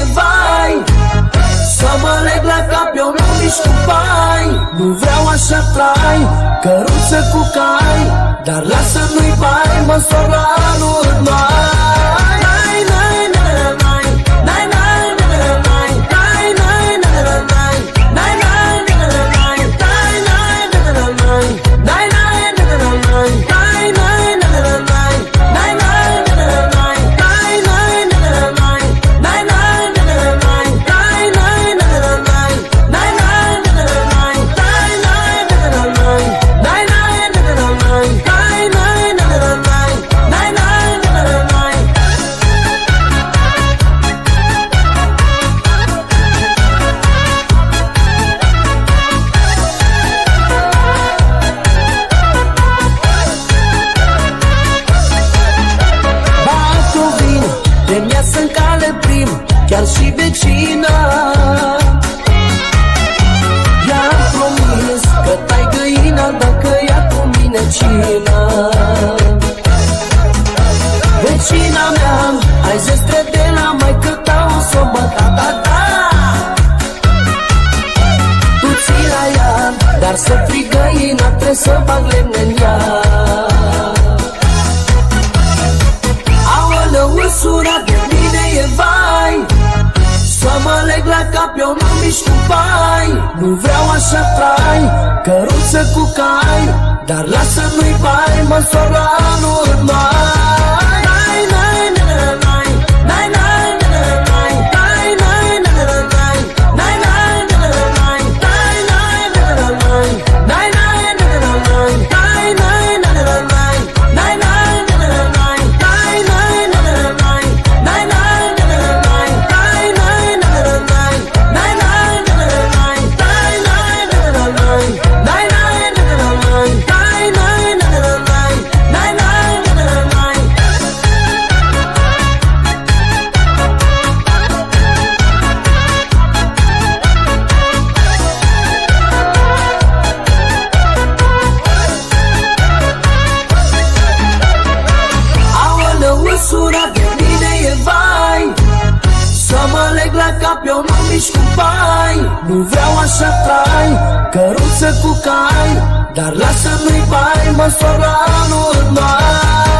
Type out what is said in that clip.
e vai. Să mă leg la cap, eu nu mișc pai. Nu vreau așa trai, căruță cu cai, dar lasă nu-i bai, măsor la anul mai. Să-n cale prim, chiar și vecina. I-am promis că tai găina dacă ia cu mine cina. Vecina mea, ai zestre de la maică ta, o s-o băta, ta. Tu ții la ea, dar să frig găina, trebuie să bag lemne în ea. Aoleu, usura de mine e vai. Să mă leg la cap, eu nu mișc pai. Nu vreau așa trai, căruță cu cai, dar lasă nu-i bai, măsor la anul mai. Usura de mine e vai. Să mă leg la cap, eu nu mișc pai. Nu vreau așa trai, căruță cu cai, dar lasă nu-i bai, măsor la anul mai.